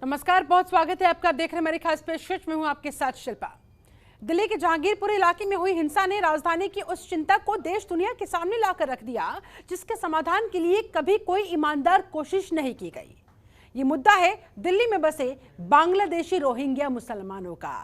नमस्कार, बहुत स्वागत है आपका। देख रहे हैं मेरे खास पेशकश में हूं आपके साथ शिल्पा। दिल्ली के जहांगीरपुर इलाके में हुई हिंसा ने राजधानी की उस चिंता को देश दुनिया के सामने लाकर रख दिया जिसके समाधान के लिए कभी कोई ईमानदार कोशिश नहीं की गई। ये मुद्दा है दिल्ली में बसे बांग्लादेशी रोहिंग्या मुसलमानों का।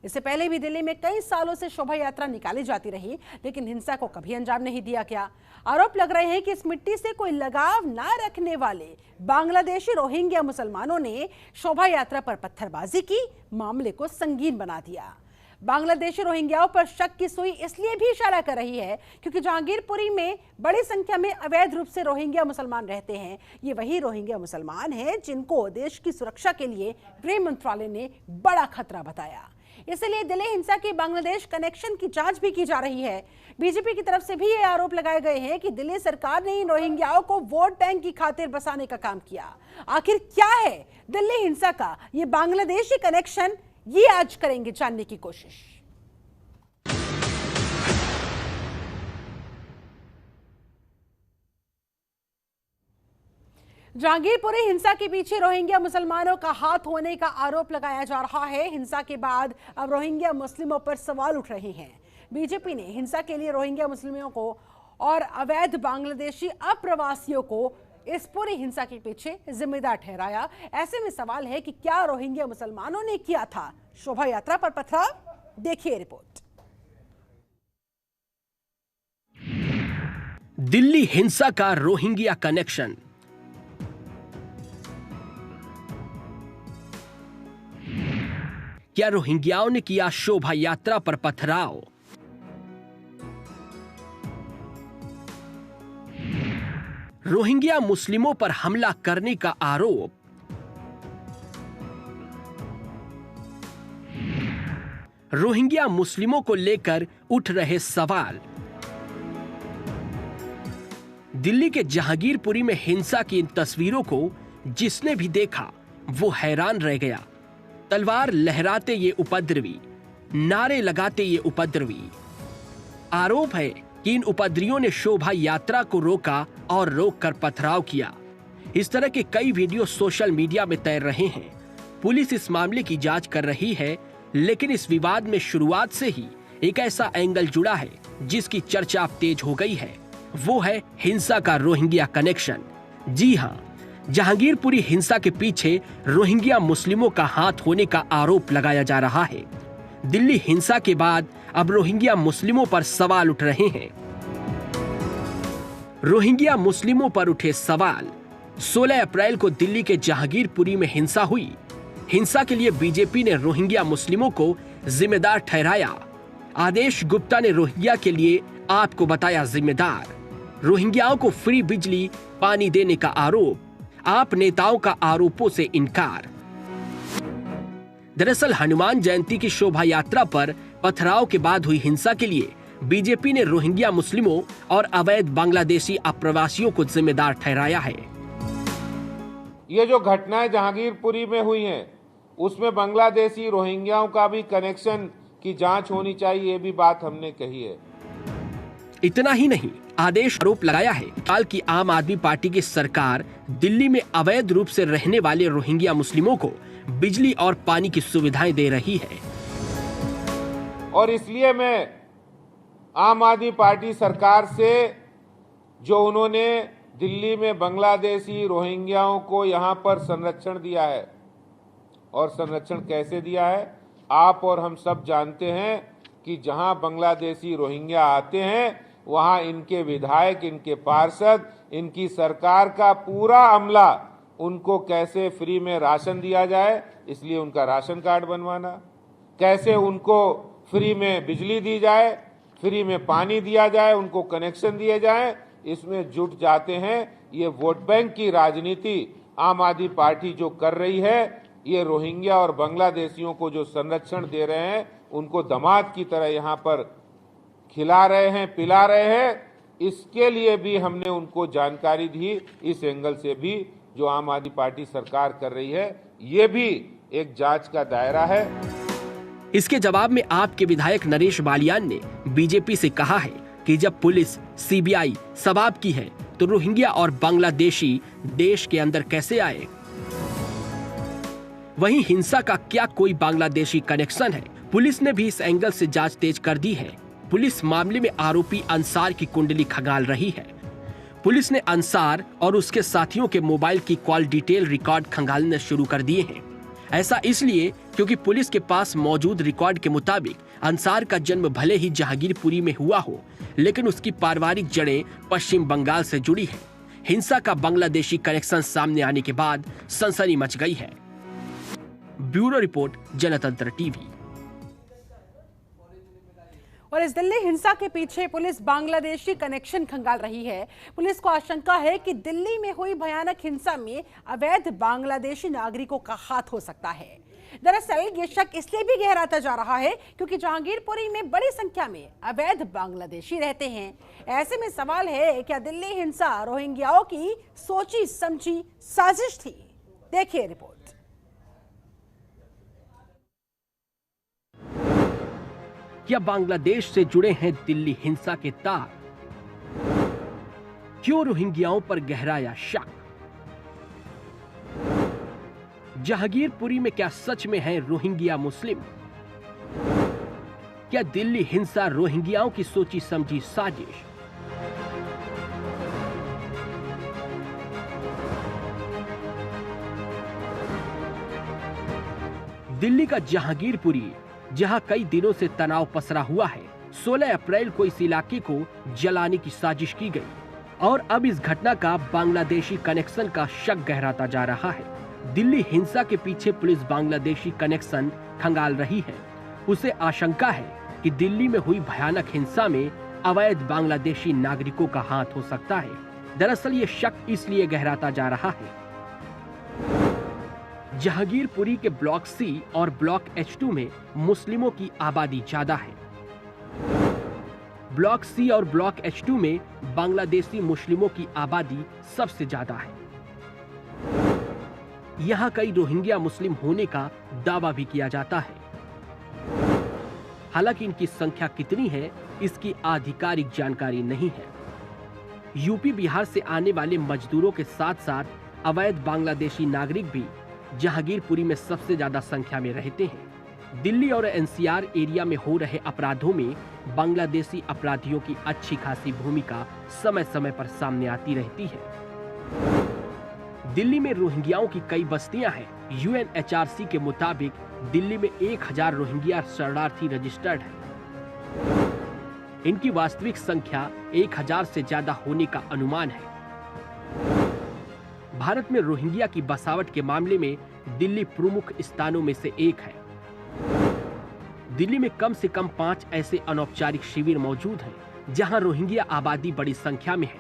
इससे पहले भी दिल्ली में कई सालों से शोभा यात्रा निकाली जाती रही, लेकिन हिंसा को कभी अंजाम नहीं दिया गया। आरोप लग रहे हैं कि इस मिट्टी से कोई लगाव न रखने वाले बांग्लादेशी रोहिंग्या मुसलमानों ने शोभा यात्रा पर पत्थरबाजी की, मामले को संगीन बना दिया। बांग्लादेशी रोहिंग्याओं पर शक की सुई इसलिए भी इशारा कर रही है क्योंकि जहांगीरपुरी में बड़ी संख्या में अवैध रूप से रोहिंग्या मुसलमान रहते हैं। ये वही रोहिंग्या मुसलमान हैं जिनको देश की सुरक्षा के लिए गृह मंत्रालय ने बड़ा खतरा बताया। इसलिए दिल्ली हिंसा की बांग्लादेश कनेक्शन की जांच भी की जा रही है। बीजेपी की तरफ से भी ये आरोप लगाए गए हैं कि दिल्ली सरकार ने इन रोहिंग्याओं को वोट बैंक की खातिर बसाने का काम किया। आखिर क्या है दिल्ली हिंसा का ये बांग्लादेशी कनेक्शन, ये आज करेंगे जानने की कोशिश। जहांगीरपुरी हिंसा के पीछे रोहिंग्या मुसलमानों का हाथ होने का आरोप लगाया जा रहा है। हिंसा के बाद अब रोहिंग्या मुस्लिमों पर सवाल उठ रहे हैं। बीजेपी ने हिंसा के लिए रोहिंग्या मुस्लिमों को और अवैध बांग्लादेशी अप्रवासियों को इस पूरी हिंसा के पीछे जिम्मेदार ठहराया। ऐसे में सवाल है कि क्या रोहिंग्या मुसलमानों ने किया था शोभा यात्रा पर पथराव? देखिए रिपोर्ट। दिल्ली हिंसा का रोहिंग्या कनेक्शन। क्या रोहिंग्याओं ने किया शोभा यात्रा पर पथराव? रोहिंग्या मुस्लिमों पर हमला करने का आरोप। रोहिंग्या मुस्लिमों को लेकर उठ रहे सवाल। दिल्ली के जहांगीरपुरी में हिंसा की इन तस्वीरों को जिसने भी देखा वो हैरान रह गया। तलवार लहराते ये उपद्रवी, नारे लगाते ये उपद्रवी। आरोप है कि इन उपद्रवियों ने शोभा यात्रा को रोका और रोककर पथराव किया। इस तरह के कई वीडियो सोशल मीडिया में तैर रहे हैं। पुलिस इस मामले की जांच कर रही है, लेकिन इस विवाद में शुरुआत से ही एक ऐसा एंगल जुड़ा है जिसकी चर्चा अब तेज हो गई है। वो है हिंसा का रोहिंग्या कनेक्शन। जी हां, जहांगीरपुरी हिंसा के पीछे रोहिंग्या मुस्लिमों का हाथ होने का आरोप लगाया जा रहा है। दिल्ली हिंसा के बाद अब रोहिंग्या मुस्लिमों पर सवाल उठ रहे हैं। रोहिंग्या मुस्लिमों पर उठे सवाल। 16 अप्रैल को दिल्ली के जहांगीरपुरी में हिंसा हुई। हिंसा के लिए बीजेपी ने रोहिंग्या मुस्लिमों को जिम्मेदार ठहराया। आदेश गुप्ता ने रोहिंग्या के लिए आपको बताया जिम्मेदार। रोहिंग्याओं को फ्री बिजली पानी देने का आरोप। आप नेताओं का आरोपों से इनकार। दरअसल हनुमान जयंती की शोभा यात्रा पर पथराव के बाद हुई हिंसा के लिए बीजेपी ने रोहिंग्या मुस्लिमों और अवैध बांग्लादेशी अप्रवासियों को जिम्मेदार ठहराया है। ये जो घटनाएं जहांगीरपुरी में हुई हैं, उसमें बांग्लादेशी रोहिंग्याओं का भी कनेक्शन की जांच होनी चाहिए, ये भी बात हमने कही है। इतना ही नहीं, आदेश आरोप लगाया है हाल की आम आदमी पार्टी की सरकार दिल्ली में अवैध रूप से रहने वाले रोहिंग्या मुस्लिमों को बिजली और पानी की सुविधाएं दे रही है। और इसलिए मैं आम आदमी पार्टी सरकार से, जो उन्होंने दिल्ली में बांग्लादेशी रोहिंग्याओं को यहाँ पर संरक्षण दिया है, और संरक्षण कैसे दिया है आप और हम सब जानते हैं कि जहाँ बांग्लादेशी रोहिंग्या आते हैं वहाँ इनके विधायक, इनके पार्षद, इनकी सरकार का पूरा अमला उनको कैसे फ्री में राशन दिया जाए, इसलिए उनका राशन कार्ड बनवाना, कैसे उनको फ्री में बिजली दी जाए, फ्री में पानी दिया जाए, उनको कनेक्शन दिए जाए, इसमें जुट जाते हैं। ये वोट बैंक की राजनीति आम आदमी पार्टी जो कर रही है, ये रोहिंग्या और बांग्लादेशियों को जो संरक्षण दे रहे हैं उनको दामाद की तरह यहाँ पर खिला रहे हैं, पिला रहे हैं। इसके लिए भी हमने उनको जानकारी दी। इस एंगल से भी जो आम आदमी पार्टी सरकार कर रही है, ये भी एक जांच का दायरा है। इसके जवाब में आपके विधायक नरेश बालियान ने बीजेपी से कहा है कि जब पुलिस, सीबीआई सब आपकी है तो रोहिंग्या और बांग्लादेशी देश के अंदर कैसे आए? वहीं हिंसा का क्या कोई बांग्लादेशी कनेक्शन है? पुलिस ने भी इस एंगल से जांच तेज कर दी है। पुलिस मामले में आरोपी अंसार की कुंडली खंगाल रही है। पुलिस ने अंसार और उसके साथियों के मोबाइल की कॉल डिटेल रिकॉर्ड खंगालने शुरू कर दिए हैं। ऐसा इसलिए क्योंकि पुलिस के पास मौजूद रिकॉर्ड के मुताबिक अंसार का जन्म भले ही जहांगीरपुरी में हुआ हो, लेकिन उसकी पारिवारिक जड़ें पश्चिम बंगाल से जुड़ी हैं। हिंसा का बांग्लादेशी कनेक्शन सामने आने के बाद सनसनी मच गई है। ब्यूरो रिपोर्ट, जनतंत्र टीवी। और इस दिल्ली हिंसा के पीछे पुलिस बांग्लादेशी कनेक्शन खंगाल रही है। पुलिस को आशंका है कि दिल्ली में हुई भयानक हिंसा में अवैध बांग्लादेशी नागरिकों का हाथ हो सकता है। दरअसल ये शक इसलिए भी गहराता जा रहा है क्योंकि जहांगीरपुरी में बड़ी संख्या में अवैध बांग्लादेशी रहते हैं। ऐसे में सवाल है, क्या दिल्ली हिंसा रोहिंग्याओं की सोची समझी साजिश थी? देखिए रिपोर्ट। क्या बांग्लादेश से जुड़े हैं दिल्ली हिंसा के तार? क्यों रोहिंग्याओं पर गहराया शक? जहांगीरपुरी में क्या सच में है रोहिंग्या मुस्लिम? क्या दिल्ली हिंसा रोहिंग्याओं की सोची समझी साजिश? दिल्ली का जहांगीरपुरी, जहां कई दिनों से तनाव पसरा हुआ है, 16 अप्रैल को इस इलाके को जलाने की साजिश की गई और अब इस घटना का बांग्लादेशी कनेक्शन का शक गहराता जा रहा है। दिल्ली हिंसा के पीछे पुलिस बांग्लादेशी कनेक्शन खंगाल रही है। उसे आशंका है कि दिल्ली में हुई भयानक हिंसा में अवैध बांग्लादेशी नागरिकों का हाथ हो सकता है। दरअसल ये शक इसलिए गहराता जा रहा है, जहांगीरपुरी के ब्लॉक सी और ब्लॉक H2 में मुस्लिमों की आबादी ज्यादा है। ब्लॉक सी और ब्लॉक H2 में बांग्लादेशी मुस्लिमों की आबादी सबसे ज्यादा है। यहां कई रोहिंग्या मुस्लिम होने का दावा भी किया जाता है। हालांकि इनकी संख्या कितनी है, इसकी आधिकारिक जानकारी नहीं है। यूपी बिहार से आने वाले मजदूरों के साथ साथ अवैध बांग्लादेशी नागरिक भी जहांगीरपुरी में सबसे ज्यादा संख्या में रहते हैं। दिल्ली और NCR एरिया में हो रहे अपराधों में बांग्लादेशी अपराधियों की अच्छी खासी भूमिका समय समय पर सामने आती रहती है। दिल्ली में रोहिंग्याओं की कई बस्तियां हैं। UNHRC के मुताबिक दिल्ली में 1000 रोहिंग्या शरणार्थी रजिस्टर्ड हैं। इनकी वास्तविक संख्या 1000 से ज्यादा होने का अनुमान है। भारत में रोहिंग्या की बसावट के मामले में दिल्ली प्रमुख स्थानों में से एक है। दिल्ली में कम से कम 5 ऐसे अनौपचारिक शिविर मौजूद हैं, जहां रोहिंग्या आबादी बड़ी संख्या में है।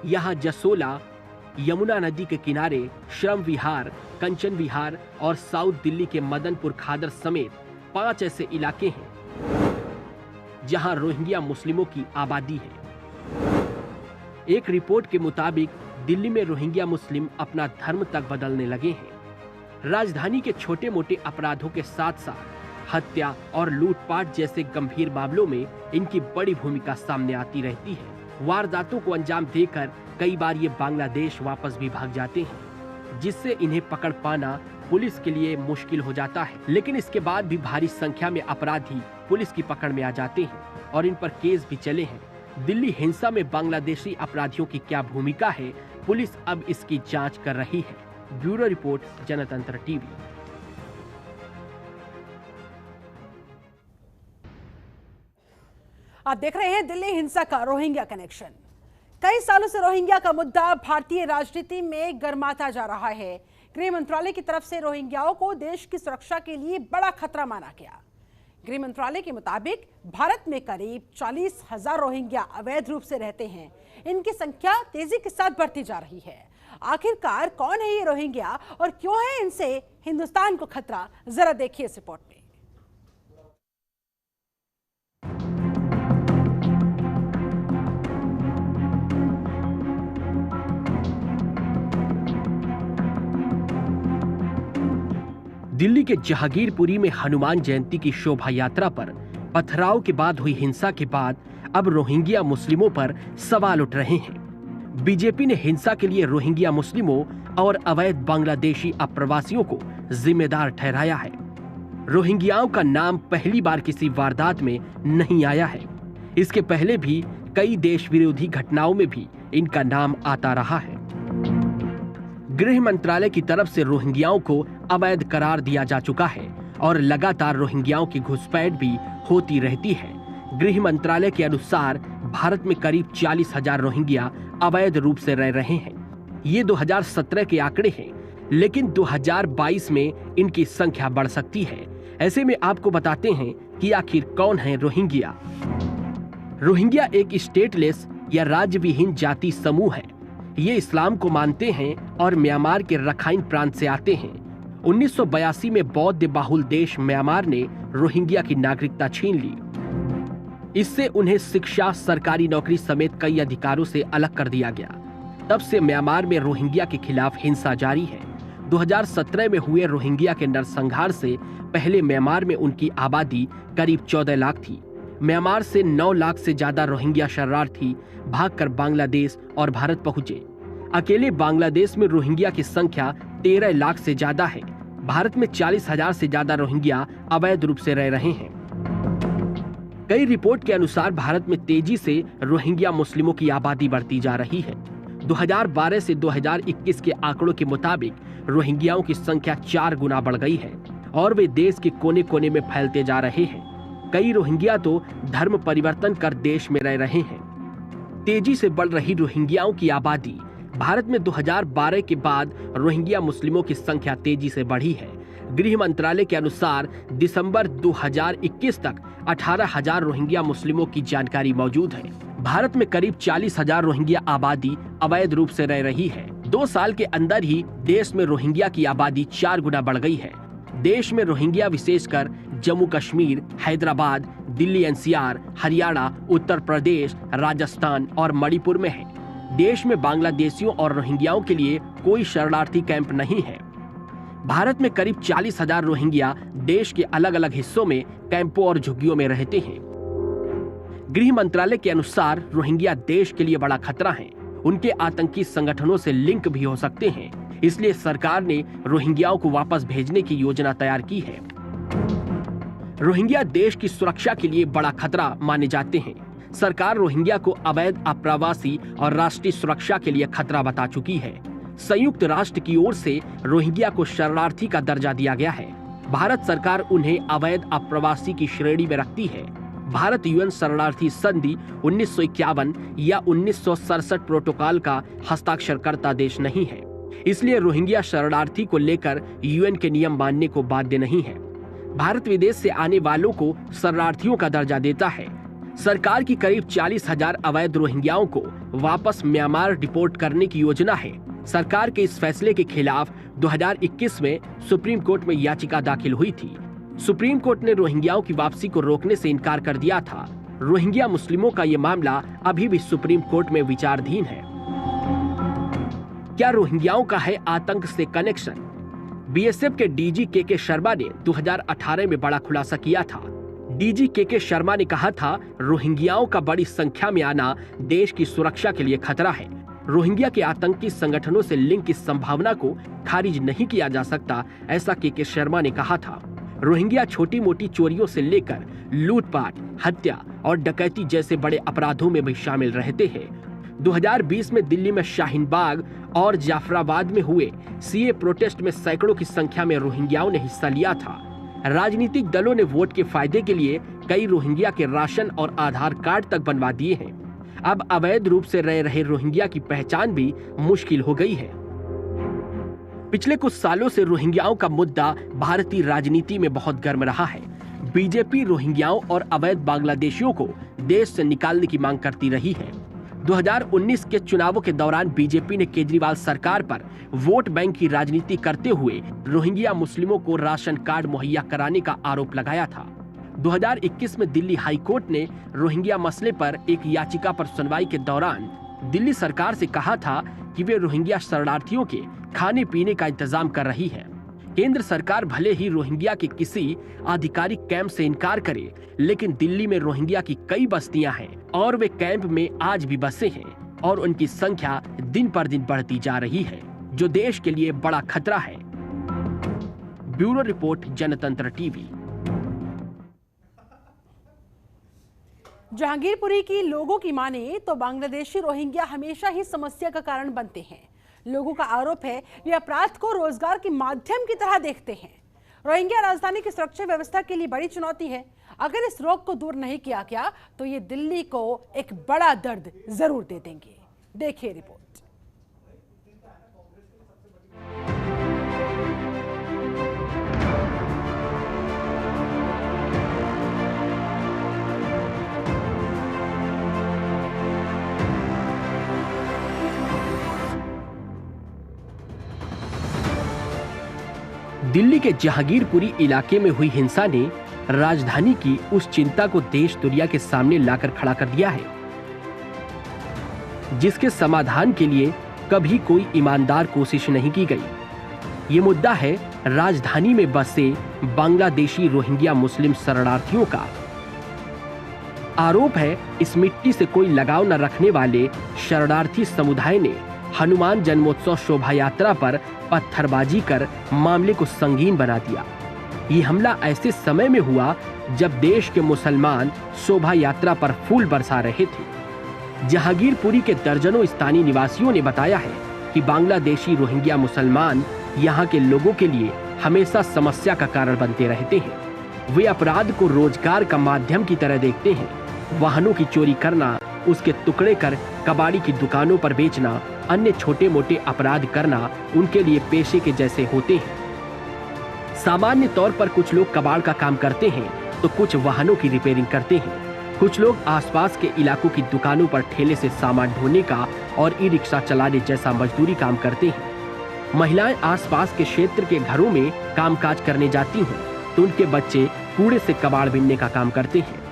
यहां जसोला, यमुना नदी के किनारे श्रम विहार, कंचन विहार और साउथ दिल्ली के मदनपुर खादर समेत 5 ऐसे इलाके हैं जहां रोहिंग्या मुस्लिमों की आबादी है। एक रिपोर्ट के मुताबिक दिल्ली में रोहिंग्या मुस्लिम अपना धर्म तक बदलने लगे हैं। राजधानी के छोटे मोटे अपराधों के साथ साथ हत्या और लूटपाट जैसे गंभीर मामलों में इनकी बड़ी भूमिका सामने आती रहती है। वारदातों को अंजाम देकर कई बार ये बांग्लादेश वापस भी भाग जाते हैं, जिससे इन्हें पकड़ पाना पुलिस के लिए मुश्किल हो जाता है। लेकिन इसके बाद भी भारी संख्या में अपराधी पुलिस की पकड़ में आ जाते हैं और इन पर केस भी चले हैं। दिल्ली हिंसा में बांग्लादेशी अपराधियों की क्या भूमिका है, पुलिस अब इसकी जांच कर रही है। ब्यूरो रिपोर्ट, जनतंत्र टीवी। आप देख रहे हैं दिल्ली हिंसा का रोहिंग्या कनेक्शन। कई सालों से रोहिंग्या का मुद्दा भारतीय राजनीति में गर्माता जा रहा है। गृह मंत्रालय की तरफ से रोहिंग्याओं को देश की सुरक्षा के लिए बड़ा खतरा माना गया। गृह मंत्रालय के मुताबिक भारत में करीब 40,000 रोहिंग्या अवैध रूप से रहते हैं। इनकी संख्या तेजी के साथ बढ़ती जा रही है। आखिरकार कौन है ये रोहिंग्या और क्यों है इनसे हिंदुस्तान को खतरा? जरा देखिए इस रिपोर्ट में। दिल्ली के जहांगीरपुरी में हनुमान जयंती की शोभा यात्रा पर पथराव के बाद हुई हिंसा के बाद अब रोहिंग्या मुस्लिमों पर सवाल उठ रहे हैं। बीजेपी ने हिंसा के लिए रोहिंग्या मुस्लिमों और अवैध बांग्लादेशी अप्रवासियों को जिम्मेदार ठहराया है। रोहिंग्याओं का नाम पहली बार किसी वारदात में नहीं आया है। इसके पहले भी कई देश विरोधी घटनाओं में भी इनका नाम आता रहा है। गृह मंत्रालय की तरफ से रोहिंग्याओं को अवैध करार दिया जा चुका है और लगातार रोहिंग्याओं की घुसपैठ भी होती रहती है। गृह मंत्रालय के अनुसार भारत में करीब 40,000 रोहिंग्या अवैध रूप से रह रहे हैं। ये 2017 के आंकड़े हैं, लेकिन 2022 में इनकी संख्या बढ़ सकती है। ऐसे में आपको बताते हैं कि आखिर कौन है रोहिंग्या। रोहिंग्या एक स्टेटलेस या राज्य विहीन जाति समूह है। ये इस्लाम को मानते हैं और म्यांमार के रखाइन प्रांत से आते हैं। 1982 में बौद्ध बाहुल देश म्यांमार ने रोहिंग्या की नागरिकता छीन ली। इससे उन्हें शिक्षा, सरकारी नौकरी समेत कई अधिकारों से अलग कर दिया गया। तब से म्यांमार में रोहिंग्या के खिलाफ हिंसा जारी है। 2017 में हुए रोहिंग्या के नरसंहार से पहले म्यांमार में उनकी आबादी करीब 14 लाख थी। म्यांमार से 9 लाख से ज्यादा रोहिंग्या शरणार्थी भागकर बांग्लादेश और भारत पहुंचे। अकेले बांग्लादेश में रोहिंग्या की संख्या 13 लाख से ज्यादा है। भारत में 40,000 से ज्यादा रोहिंग्या अवैध रूप से रह रहे हैं। कई रिपोर्ट के अनुसार भारत में तेजी से रोहिंग्या मुस्लिमों की आबादी बढ़ती जा रही है। 2012 से 2021 के आंकड़ों के मुताबिक रोहिंग्याओं की संख्या 4 गुना बढ़ गई है और वे देश के कोने कोने में फैलते जा रहे हैं। कई रोहिंग्या तो धर्म परिवर्तन कर देश में रह रहे हैं। तेजी से बढ़ रही रोहिंग्याओं की आबादी। भारत में 2012 के बाद रोहिंग्या मुस्लिमों की संख्या तेजी से बढ़ी है। गृह मंत्रालय के अनुसार दिसंबर 2021 तक 18,000 रोहिंग्या मुस्लिमों की जानकारी मौजूद है। भारत में करीब 40,000 रोहिंग्या आबादी अवैध रूप से रह रही है। 2 साल के अंदर ही देश में रोहिंग्या की आबादी 4 गुना बढ़ गई है। देश में रोहिंग्या विशेषकर जम्मू कश्मीर, हैदराबाद, दिल्ली एनसीआर, हरियाणा, उत्तर प्रदेश, राजस्थान और मणिपुर में है। देश में बांग्लादेशियों और रोहिंग्याओं के लिए कोई शरणार्थी कैंप नहीं है। भारत में करीब 40,000 रोहिंग्या देश के अलग अलग हिस्सों में कैंपों और झुग्गियों में रहते हैं। गृह मंत्रालय के अनुसार रोहिंग्या देश के लिए बड़ा खतरा है। उनके आतंकी संगठनों से लिंक भी हो सकते हैं। इसलिए सरकार ने रोहिंग्याओं को वापस भेजने की योजना तैयार की है। रोहिंग्या देश की सुरक्षा के लिए बड़ा खतरा माने जाते हैं। सरकार रोहिंग्या को अवैध अप्रवासी और राष्ट्रीय सुरक्षा के लिए खतरा बता चुकी है। संयुक्त राष्ट्र की ओर से रोहिंग्या को शरणार्थी का दर्जा दिया गया है। भारत सरकार उन्हें अवैध अप्रवासी की श्रेणी में रखती है। भारत यूएन शरणार्थी संधि 1951 या 1967 प्रोटोकॉल का हस्ताक्षरकर्ता देश नहीं है। इसलिए रोहिंग्या शरणार्थी को लेकर यूएन के नियम मानने को बाध्य नहीं है। भारत विदेश से आने वालों को शरणार्थियों का दर्जा देता है। सरकार की करीब 40,000 अवैध रोहिंग्याओं को वापस म्यांमार डिपोर्ट करने की योजना है। सरकार के इस फैसले के खिलाफ 2021 में सुप्रीम कोर्ट में याचिका दाखिल हुई थी। सुप्रीम कोर्ट ने रोहिंग्याओं की वापसी को रोकने से इनकार कर दिया था। रोहिंग्या मुस्लिमों का ये मामला अभी भी सुप्रीम कोर्ट में विचाराधीन है। क्या रोहिंग्याओं का है आतंक से कनेक्शन? बीएसएफ के डीजी के शर्मा ने 2018 में बड़ा खुलासा किया था। डीजी के शर्मा ने कहा था, रोहिंग्याओं का बड़ी संख्या में आना देश की सुरक्षा के लिए खतरा है। रोहिंग्या के आतंकी संगठनों से लिंक की संभावना को खारिज नहीं किया जा सकता, ऐसा के शर्मा ने कहा था। रोहिंग्या छोटी मोटी चोरियों से लेकर लूटपाट, हत्या और डकैती जैसे बड़े अपराधों में भी शामिल रहते हैं। 2020 में दिल्ली में शाहीन बाग और जाफराबाद में हुए सीए प्रोटेस्ट में सैकड़ों की संख्या में रोहिंग्याओं ने हिस्सा लिया था। राजनीतिक दलों ने वोट के फायदे के लिए कई रोहिंग्या के राशन और आधार कार्ड तक बनवा दिए हैं। अब अवैध रूप से रह रहे रोहिंग्या की पहचान भी मुश्किल हो गई है। पिछले कुछ सालों से रोहिंग्याओं का मुद्दा भारतीय राजनीति में बहुत गर्म रहा है। बीजेपी रोहिंग्याओं और अवैध बांग्लादेशियों को देश से निकालने की मांग करती रही है। 2019 के चुनावों के दौरान बीजेपी ने केजरीवाल सरकार पर वोट बैंक की राजनीति करते हुए रोहिंग्या मुस्लिमों को राशन कार्ड मुहैया कराने का आरोप लगाया था। 2021 में दिल्ली हाई कोर्ट ने रोहिंग्या मसले पर एक याचिका पर सुनवाई के दौरान दिल्ली सरकार से कहा था कि वे रोहिंग्या शरणार्थियों के खाने पीने का इंतजाम कर रही है। केंद्र सरकार भले ही रोहिंग्या के किसी आधिकारिक कैंप से इनकार करे, लेकिन दिल्ली में रोहिंग्या की कई बस्तियां हैं और वे कैंप में आज भी बसे हैं और उनकी संख्या दिन पर दिन बढ़ती जा रही है, जो देश के लिए बड़ा खतरा है। ब्यूरो रिपोर्ट, जनतंत्र टीवी। जहांगीरपुरी की लोगों की माने तो बांग्लादेशी रोहिंग्या हमेशा ही समस्या का कारण बनते हैं। लोगों का आरोप है वे अपराध को रोजगार के माध्यम की तरह देखते हैं। रोहिंग्या राजधानी की सुरक्षा व्यवस्था के लिए बड़ी चुनौती है। अगर इस रोग को दूर नहीं किया गया तो ये दिल्ली को एक बड़ा दर्द जरूर दे देंगे। देखिए रिपोर्ट। दिल्ली के जहांगीरपुरी इलाके में हुई हिंसा ने राजधानी की उस चिंता को देश दुनिया के सामने लाकर खड़ा कर दिया है, जिसके समाधान के लिए कभी कोई ईमानदार कोशिश नहीं की गई। ये मुद्दा है राजधानी में बसे बांग्लादेशी रोहिंग्या मुस्लिम शरणार्थियों का। आरोप है इस मिट्टी से कोई लगाव न रखने वाले शरणार्थी समुदाय ने हनुमान जन्मोत्सव शोभा यात्रा पर पत्थरबाजी कर मामले को संगीन बना दिया। ये हमला ऐसे समय में हुआ जब देश के मुसलमान शोभा यात्रा पर फूल बरसा रहे थे। जहांगीरपुरी के दर्जनों स्थानीय निवासियों ने बताया है कि बांग्लादेशी रोहिंग्या मुसलमान यहाँ के लोगों के लिए हमेशा समस्या का कारण बनते रहते हैं। वे अपराध को रोजगार का माध्यम की तरह देखते हैं। वाहनों की चोरी करना, उसके टुकड़े कर कबाड़ी की दुकानों पर बेचना, अन्य छोटे मोटे अपराध करना उनके लिए पेशे के जैसे होते हैं। सामान्य तौर पर कुछ लोग कबाड़ का काम करते हैं तो कुछ वाहनों की रिपेयरिंग करते हैं। कुछ लोग आसपास के इलाकों की दुकानों पर ठेले से सामान ढोने का और ई रिक्शा चलाने जैसा मजदूरी काम करते हैं। महिलाएं आसपास के क्षेत्र के घरों में कामकाज करने जाती हैं तो उनके बच्चे कूड़े से कबाड़ बीनने का काम करते हैं।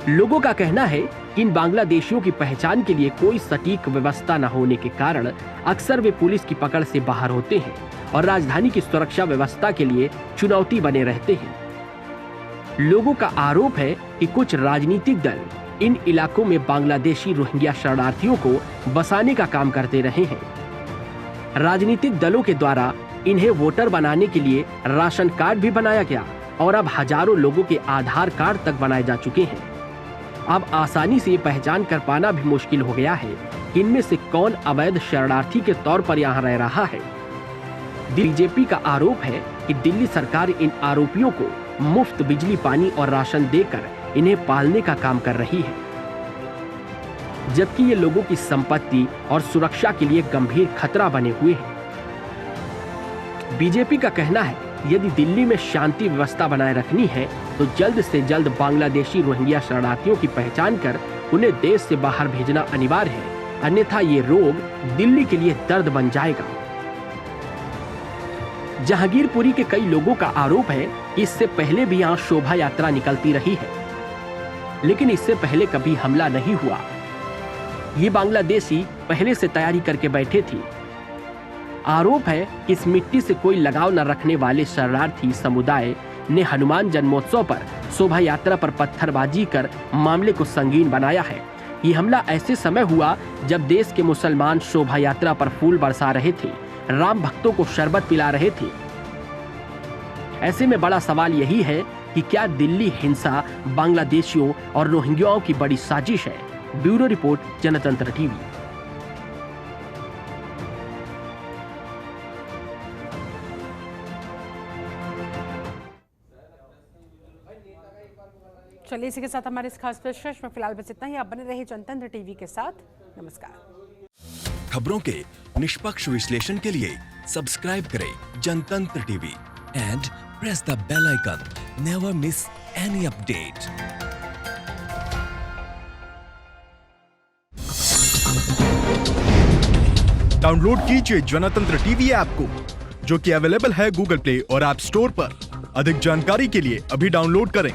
लोगों का कहना है कि इन बांग्लादेशियों की पहचान के लिए कोई सटीक व्यवस्था न होने के कारण अक्सर वे पुलिस की पकड़ से बाहर होते हैं और राजधानी की सुरक्षा व्यवस्था के लिए चुनौती बने रहते हैं। लोगों का आरोप है कि कुछ राजनीतिक दल इन इलाकों में बांग्लादेशी रोहिंग्या शरणार्थियों को बसाने का काम करते रहे हैं। राजनीतिक दलों के द्वारा इन्हें वोटर बनाने के लिए राशन कार्ड भी बनाया गया और अब हजारों लोगों के आधार कार्ड तक बनाए जा चुके हैं। अब आसानी से पहचान कर पाना भी मुश्किल हो गया है कि इनमें से कौन अवैध शरणार्थी के तौर पर यहाँ रह रहा है। बीजेपी का आरोप है कि दिल्ली सरकार इन आरोपियों को मुफ्त बिजली, पानी और राशन देकर इन्हें पालने का काम कर रही है, जबकि ये लोगों की संपत्ति और सुरक्षा के लिए गंभीर खतरा बने हुए हैं। बीजेपी का कहना है यदि दिल्ली में शांति व्यवस्था बनाए रखनी है तो जल्द से जल्द बांग्लादेशी रोहिंग्या शरणार्थियों की पहचान कर उन्हें देश से बाहर भेजना अनिवार्य है, अन्यथा ये रोग दिल्ली के लिए दर्द बन जाएगा। जहांगीरपुरी के कई लोगों का आरोप है कि इससे पहले भी यहाँ शोभा यात्रा निकलती रही है, लेकिन इससे पहले कभी हमला नहीं हुआ। ये बांग्लादेशी पहले से तैयारी करके बैठे थे। आरोप है कि इस मिट्टी से कोई लगाव न रखने वाले शरणार्थी समुदाय ने हनुमान जन्मोत्सव पर शोभा यात्रा पर पत्थरबाजी कर मामले को संगीन बनाया है। ये हमला ऐसे समय हुआ जब देश के मुसलमान शोभा यात्रा पर फूल बरसा रहे थे, राम भक्तों को शरबत पिला रहे थे। ऐसे में बड़ा सवाल यही है कि क्या दिल्ली हिंसा बांग्लादेशियों और रोहिंग्याओं की बड़ी साजिश है। ब्यूरो रिपोर्ट, जनतंत्र टीवी। चलिए इसी के साथ हमारे इस खास पेशकश में फिलहाल बस इतना ही। आप बने रहिए जनतंत्र टीवी के साथ। नमस्कार। खबरों के निष्पक्ष विश्लेषण के लिए सब्सक्राइब करें Janatantra TV and press the bell icon. Never miss any update. Download कीजिए जनतंत्र टीवी ऐप को, जो कि अवेलेबल है गूगल प्ले और ऐप स्टोर पर। अधिक जानकारी के लिए अभी डाउनलोड करें।